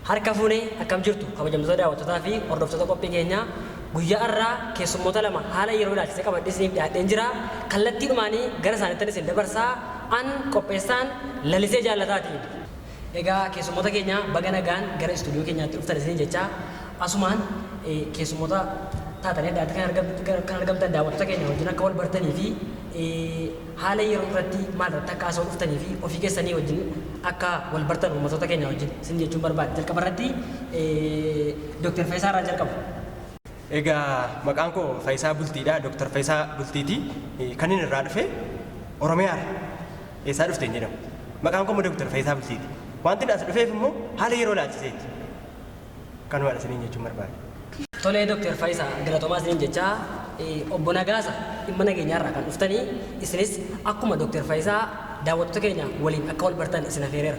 Harka fuunee akkam jirtu kabajamtoota daawwattotaa fi hordoftoota qophii keenyaa guyyaa irraa keessummoota lama haala yeroo ilaalchisee qabadhee isiniif dhiyaadheen jira. Kallattiidhumaanii gara isaaniitti isin dabarsaa an qopheessaan lalisee jaallataatiin. Egaa keessummoota keenya baga nagaan gara istuudiyoo keenyaatti dhuftan isin jechaa asumaan keessummoota taatanii adda addaa kan argamtan daawwattoota keenya wajjin akka wal bartanii fi haala yeroo irratti maal irratti akka haasa'uu dhuftanii fi ofii keessanii wajjin akka wal bartan uummattoota keenya wajjin isin jechuun barbaade. Jalqaba irratti Dr. Faayisaa irraa jalqabu. Egaa maqaan koo Faayisaa Bultiidha. Dr. Faayisaa Bultiiti. Kan inni irraa dhufe Oromiyaa eessaa dhufte hin jedhamu. Maqaan koo Dr. Faayisaa Bultiiti. Wanti as dhufeef immoo haala yeroo ilaalchiseeti. Kanumaadha isiniin jechuun barbaade. Tolee Dr. Faayisaa galatoomaa isiniin jechaa obbo Nagaasa dhimma nageenyaa irraa kan dhuftanii isinis akkuma Dr. Faayisaa daawwattoota keenya waliin akka wal bartan isin affeereera.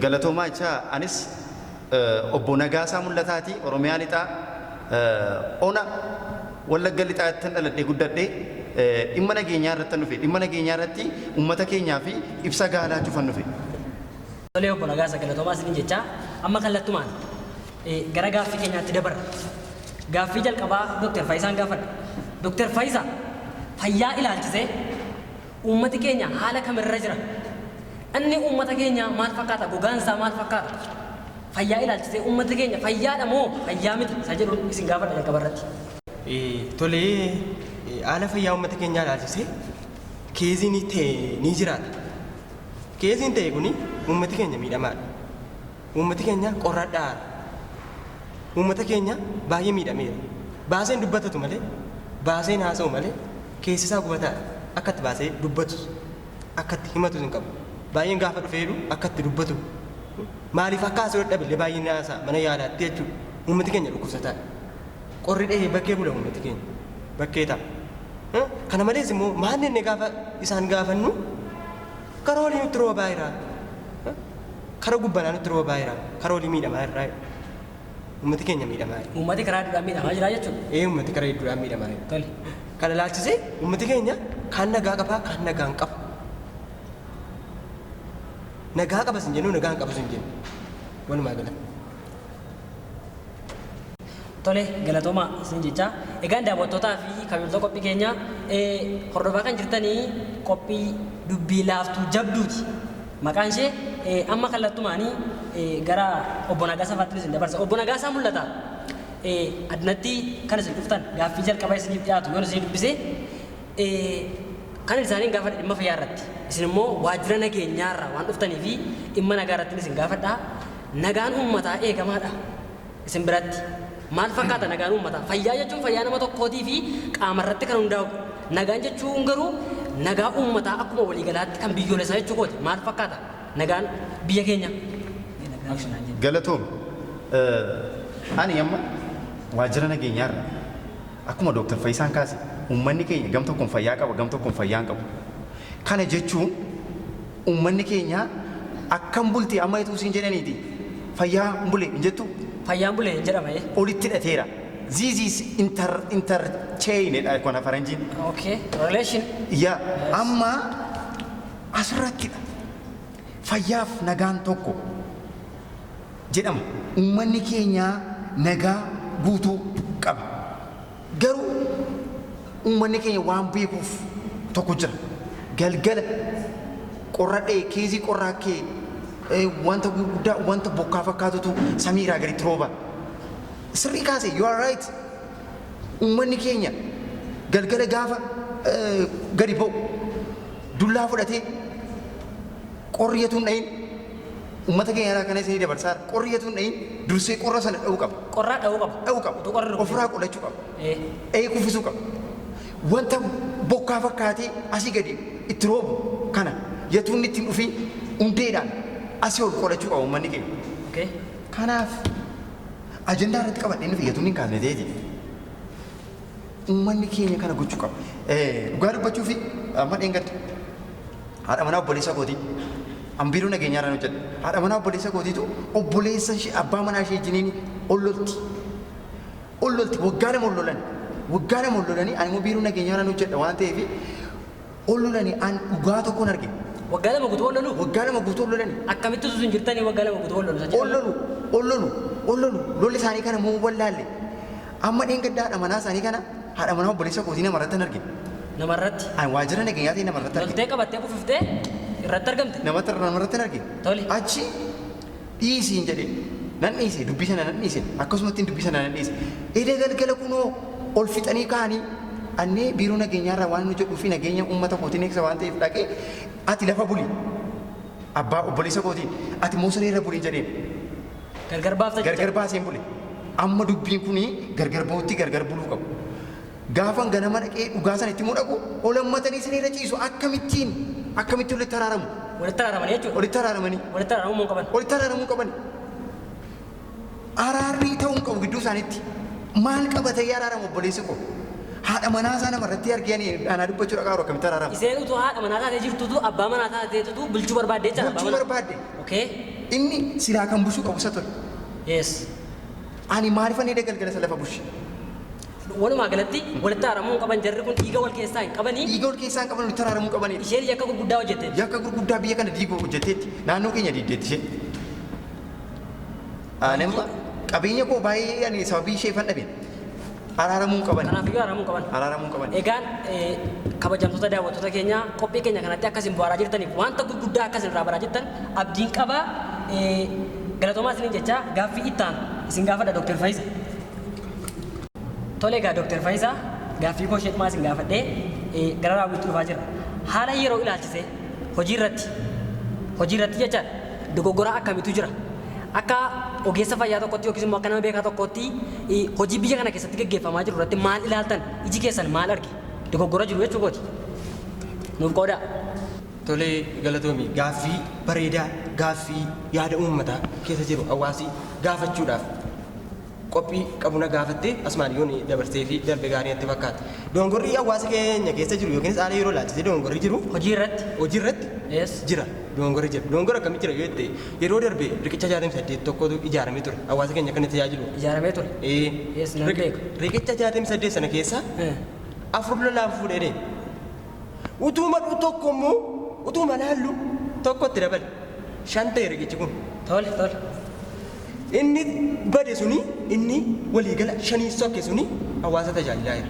Galatoomaa jechaa anis obbo Nagaasaa Mul'ataati Oromiyaa lixaa ona Wallagga lixaatti dhaladhee guddadhee dhimma nageenyaa irratti dhufe. Dhimma nageenyaa irratti uummata keenyaa fi ibsa gahaa laachuu dhufe. Tolee obbo Nagaasa galatoomaa isiniin jechaa amma kallattumaan gara gaaffii keenyaatti dabarra. Gaaffii jalqabaa Dr. Faayisaan gaafadha. Dr. Faayisaa fayyaa ilaalchisee uummati keenya haala kamirra jira? Inni uummata keenya maal fakkaata? Gogaan isaa maal fakkaata? Fayyaa ilaalchisee uummati keenya fayyaadha moo fayyaa miti? Isa jedhuun isin gaafadha jalqaba irratti. Tolee haala fayyaa uummata keenyaa ilaalchisee keeziin ta'e ni jiraata. Keeziin ta'e kuni uummati keenya miidhamaadha. Uummati keenya qorradhaadha. Uummata keenya baay'ee miidhameera. Baaseen dubbatatu malee, baaseen haasa'u malee keessi isaa gubataadha. Akkatti baasee dubbatu, akkatti himatu hin qabu. Baay'een gaafa dhufeeru akkatti dubbatu. Maaliif akka haasa'u dadhabillee baay'een haasa'a mana yaalaatti jechuudha. Uummati keenya dhukkubsataadha. Qorri dhahee bakkee bula uummati keenya. Bakkee ta'a. Kana malees immoo maalli inni gaafa isaan gaafannu karaa olii nutti roobaa jira. Karaa gubbanaa nutti roobaa jira. Karaa olii miidhamaa irraa. Uummati keenya miidhamaa jira. Uummati karaa hedduudhaan miidhamaa jira jechuudha. Uummati karaa hedduudhaan miidhamaa jira. Tole. Kana ilaalchisee uummati keenya kan nagaa qabaa kan nagaa hin qabu. Nagaa qabas hin jennu nagaa hin qabus hin jennu. Walumaa gala. Tole galatoomaa isin jechaa. Egaan daawwattootaa fi kabajamtoota qophii keenyaa hordofaa kan jirtanii qophii dubbii laaftuu jabduuti. Maqaan ishee amma kallattumaanii gara obbo Nagaasaa faatti isin dabarsa. Obbo Nagaasaa Mul'ata. Adnatti kan isin dhuftan gaaffii jalqabaa isiniif dhiyaatu yoo isin dubbisee kan isaaniin gaafadha dhimma fayyaa irratti. Isin immoo waajjira nageenyaa irraa waan dhuftanii fi dhimma nagaa irratti isin gaafadha. Nagaan uummataa eegamaadha. Isin biratti maal fakkaata nagaan uummataa? Fayyaa jechuun fayyaa nama tokkootii fi qaama irratti kan hundaa'u. Nagaan jechuun garuu nagaa uummataa akkuma waliigalaatti kan biyyoolessaa jechuu kooti. Maal fakkaata nagaan biyya keenya? Galatoom ani amma waajjira nageenyaa irraa akkuma Dr. Faayisaan kaase uummanni keenya gam tokkoon fayyaa qaba gam tokkoon fayyaa hin qabu. Kana jechuun uummanni keenya akkam bulti amma ituu siin jedhaniiti fayyaa bule hin jettu. Fayyaan bulee hin jedhama. Olitti hidhateera. This is interchain kana faranjiin. Okay, relation. Yaa amma asirrattidha. Fayyaaf nagaan tokko jedhama. Uummanni keenya nagaa guutuu qaba. Garuu uummanni keenya waan beekuuf tokko jira. Galgala qorradhee keezii qorraa kee wanta guddaa wanta bokkaa fakkaatutu samii irraa gaditti rooba. Sirrii kaase you are right. Uummanni keenya galgala gaafa gadi ba'u dullaa fudhatee qorriyatuun dhayin uummata keenya irraa kana isinii dabarsaa qorriyatuun dhayin dursee qorra sana dha'uu qaba. Qorraa dha'uu qaba. Dha'uu qaba. Ofirraa qolachuu qaba. Kuffisuu qaba. Wanta bokkaa fakkaatee asii gadi itti roobu kana yatuun ittiin dhufii hundeedhaan asii ol qolachuu qaba uummanni keenya. Kanaaf ajandaa irratti qabadhee nufi yatuun hin kaasne ta'eeti. Uummanni keenya kana gochuu qaba. Dhugaa dubbachuu fi amma dheengadde haadha manaa obboleessa kootii ambiiruu nageenyaa irraan hojjedha. Haadha manaa obboleessa kootiitu obboleessa abbaa manaa ishee jiniin ollolti. Ollolti waggaa lama ollolan. Waggaa lama ollolanii ani immoo biiruu nageenyaa irraan hojjedha waan ta'eef ollolanii an dhugaa tokkoon arge. Waggaa lama guutuu ollolu? Waggaa lama guutuu ollolanii. Akkamitti utuu hin jirtanii waggaa lama guutuu ollolu? Ollolu lolli isaanii kana moo wallaalle amma dheengaddaa haadha manaa isaanii kana haadha manaa obboleessa kootii namarratti hin argine. Namarratti. Ani waajjira nageenyaatiin namarratti argine. Loltee qabattee kufiftee irratti argamte. Namarratti hin argine. Tole. Achi dhiisiin jedhee nan dhiise dubbii sana nan dhiise akkasumatti dubbii sana nan dhiise. Edee galgala kunoo ol fixanii kaanii annee biiroo nageenyaarraa waan nu jedhuu fi nageenya uummata kootiin eegsa waan ta'eef dhaqee ati lafa bulii abbaa obboleessa kootiin ati moosaree irra bulii jedheen. Gargar baafta jecha. Gargar baaseen bule. Amma dubbiin kunii gargar ba'utti gargar buluu qabu. Gaafan ganama dhaqee dhugaa sana itti mudhaku olammatanii siree irra ciisu akkamittiin walitti araaramu. Walitti araaramanii jechuudha. Walitti araaramanii. Walitti araaramuu qaban. Walitti araaramuu qaban. Araarrii ta'uu hin qabu gidduu isaaniitti. Maal qabatee araaramu obboleessi koo? Haadha manaa isaa namarratti arganii aanaa dubbachuu dhaqaa jiru akkamitti araaramu? Isheen utuu haadha manaa taatee jirtutu abbaa manaa taateetu bulchuu barbaadde jechuudha. Bulchuu barbaadde. Okay. Inni silaa kan bulchuu qabu isa ture. Yes. Ani maaliifan hidha galgala isa lafa bulche? Walumaa galatti walitti araaramuu qaban jarri kun dhiiga wal keessaa hin qabanii. Dhiiga wal keessaa hin qaban walitti araaramuu qabanidha. Isheen yakka gurguddaa hojjetteetti. Yakka gurguddaa biyya kana diiguu hojjetteetti naannoo keenya diiddeetti isheen. Nama qabeenya koo baay'ee ani sababii ishee fan dhabeen araaramuu qaban. Kanaafiyyuu araaramuu qaban. Araaramuu qaban. Egaan kabajamtoota daawwattoota keenyaa qophii keenya kanatti akkasiin bu'aaraa jirtaniif wanta gurguddaa akkasiin irraa baraa jirtan abdiin qabaa. Galatoomaa isiniin jecha gaaffii ittaan isin gaafadha Dr. Faayisaa. Tole egaa Dr. Faayisaa gaaffii koo isheetumaa isin gaafadhee gara raawwiitti dhufaa jira. Haala yeroo ilaalchisee hojii irratti jechaadha dogoggoraa akkamiitu jira? Akka ogeessa fayyaa tokkotti yookiis immoo akka nama beekaa tokkotti hojii biyya kana keessatti gaggeeffamaa jiru irratti maal ilaaltan? Iji keessan maal arge? Dogoggora jiru jechuu kooti. Nuuf qoodaa. Tolee galatoomi gaaffii bareedaa gaaffii yaada uummataa keessa jiru hawaasi gaafachuudhaaf qophii qabuna gaafattee asmaan yoon dabarsee fi darbe gaarii natti fakkaata. Dogongorri hawaasa keenya keessa jiru yookiin haala yeroo ilaalchisee dogongorri jiru Hojii irratti. Yes. Jira. Dogongorri jira. Dogongorri akkamitti jira yoo jette yeroo darbe riqicha 68 tokkotu ijaaramee ture hawaasa keenya kan itti tajaajilu. Ijaaramee ture. Yes, nan beeku. Riqicha 68 sana keessa afur lolaan fuudhee deeme. Utuu madhu tokko immoo utuu malaallu tokkotti dabale 5 ta'e riqichi kun. Tole. Inni bade suni inni waliigala 5 sokke suni hawaasa tajaajilaa jira.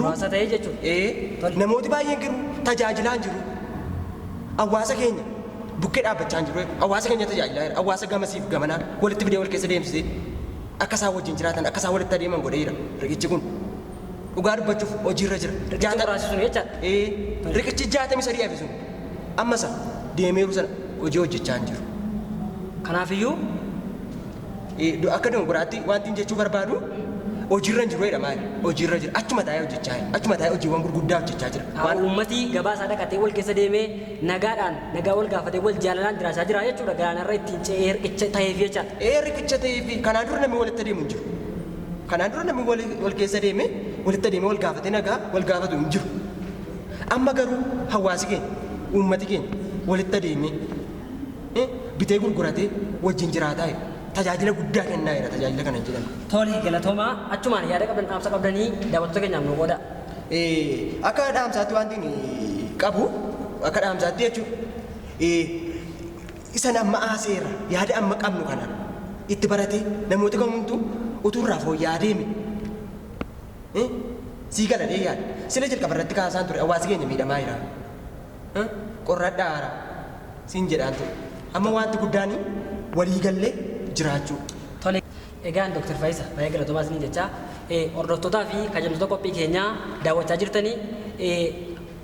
Hawaasa ta'ee jechuudha. Namooti baay'een jiru tajaajilaa jiru. Hawaasa keenya bukkee dhaabbachaa jiru. Hawaasa keenya tajaajilaa jira. Hawaasa gamasiif gamanaa walitti fidee wal keessa deemsisee akka isaan wajjin jiraatan akka isaan walitti adeeman godhee jira. Riqichi kun dhugaa dubbachuuf hojiirra jira. Riqichi 63 hafe sun ammas deemeeru sana hojii hojjechaa jiru. Kanaafiyyuu akka dogoggoraatti wanti jechuu barbaadu hojiirra jiru jedhama. Hojiirra jira. Achuma taa'ee hojjechaa jira. Achuma taa'ee hojiiwwan gurguddaa hojjechaa jira. Uummatii gabaa isaa dhaqatee wal keessa deemee nagaa wal gaafatee wal jaalalaan jiraachaa jira jechuudha. Galaanarra ittiin ce'ee riqicha ta'eef jechaadha. Riqicha ta'eef kanaan dura namni walitti adeemu hin jiru. Kanaan dura namni wal keessa deemee walitti adeemee wal gaafatee nagaa wal gaafatu hin jiru. Amma garuu hawaasi keenya uummati keenya walitti adeemee bitee gurguratee wajjin jiraataa jira. Tajaajila guddaa kennaa jira tajaajila kana jedhama. Tole galatoomaa achumaan yaada qabdan dhaamsa qabdanii daawwattoota keenyaaf nu qooda. Akka dhaamsaatti wanti qabu akka dhaamsaatti jechuudha. Isan amma aaseera yaada amma qabnu kana itti baratee namoota kamumtu utuu irraa fooyya'aa deeme sii galadhee yaada. Sila jalqaba irratti kaasaan ture hawaasi keenya miidhamaa jira. Qorradhaa haara siin jedhaan ture. Amma wanti guddaan walii gallee jiraachuu. Tole. Egaan Dr. Faayisaa baay'ee galatoomaa isiniin jecha hordoftootaa fi kabajamtoota qophii keenyaa daawwachaa jirtanii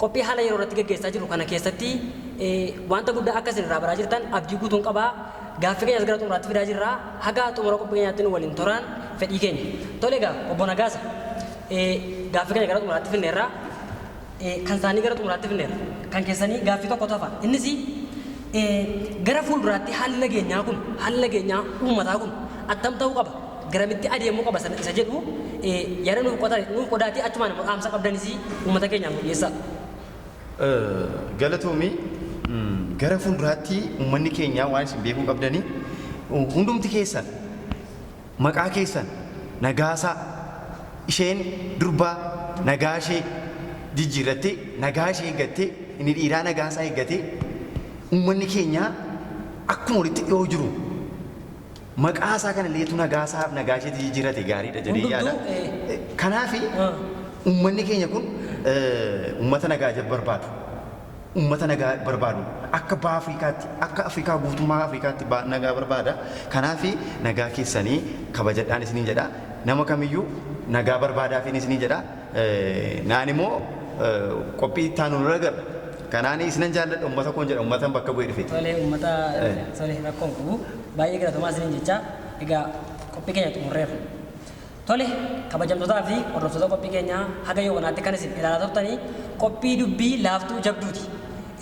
qophii haala yeroo irratti gaggeessaa jiru kana keessatti wanta guddaa akka isin irraa baraa jirtan abdii guutuun qabaa. Gaaffii keenyas gara xumuraatti fidaa jirra. Haga xumura qophii keenyaatti nu waliin turaan fedhii keenya. Tole egaa obbo Nagaasa gaaffii keenya gara xumuraatti finneerra. Kan isaanii gara xumuraatti finneerra. Kan keessanii gaaffii tokko tafa. Innis gara fuulduraatti haalli nageenyaa uummataa kun attam ta'uu qaba. Garamitti adeemuu qaba isa jedhu yaada nuuf qodaatii achumaan immoo dhaamsa qabdanis uummata keenyaaf nu dhiyeessaa. Galatoomii gara fuulduraatti uummanni keenya waan isin beekuu qabdanii hundumti keessan maqaa keessan Nagaasaa isheen durbaa nagaa ishee jijjiirrattee nagaa ishee eeggattee inni dhiiraa Nagaasaa eeggatee uummanni keenya akkuma walitti dhiyoo jiru maqaa isaa kana leetu nagaasaaf nagaa isheetti jijjiirate gaariidha jedhee yaada. Kanaafi uummanni keenya kun uummata nagaa barbaadu. Uummata nagaa barbaadu akka baha Afrikaatti akka Afrikaa guutummaa Afrikaatti nagaa barbaada. Kanaafi nagaa keessanii kabajadhaan isiniin jedha. Nama kamiyyuu nagaa barbaadaafiin isiniin jedha. Naan immoo qophii itti aanu nurra gara. Kanaan isinan jaalladha uummata koon jedha uummatan bakka bu'ee dhufeeti. Tolee uummata tolee rakkoon qabu baay'ee galatoomaa isiniin jecha egaa qophii keenya xumurreerra. Tolee kabajamtootaa fi hordoftoota qophii keenyaa haga yoonaatti kan isin ilaalaa turtanii qophii dubbii laaftuu jabduuti.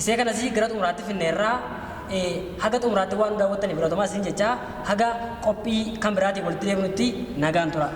Isee kanas gara xumuraatti finneerraa haga xumuraatti waan daawwattaniif galatoomaa isiniin jecha haga qophii kan biraatiin walitti deebinutti nagaan tura.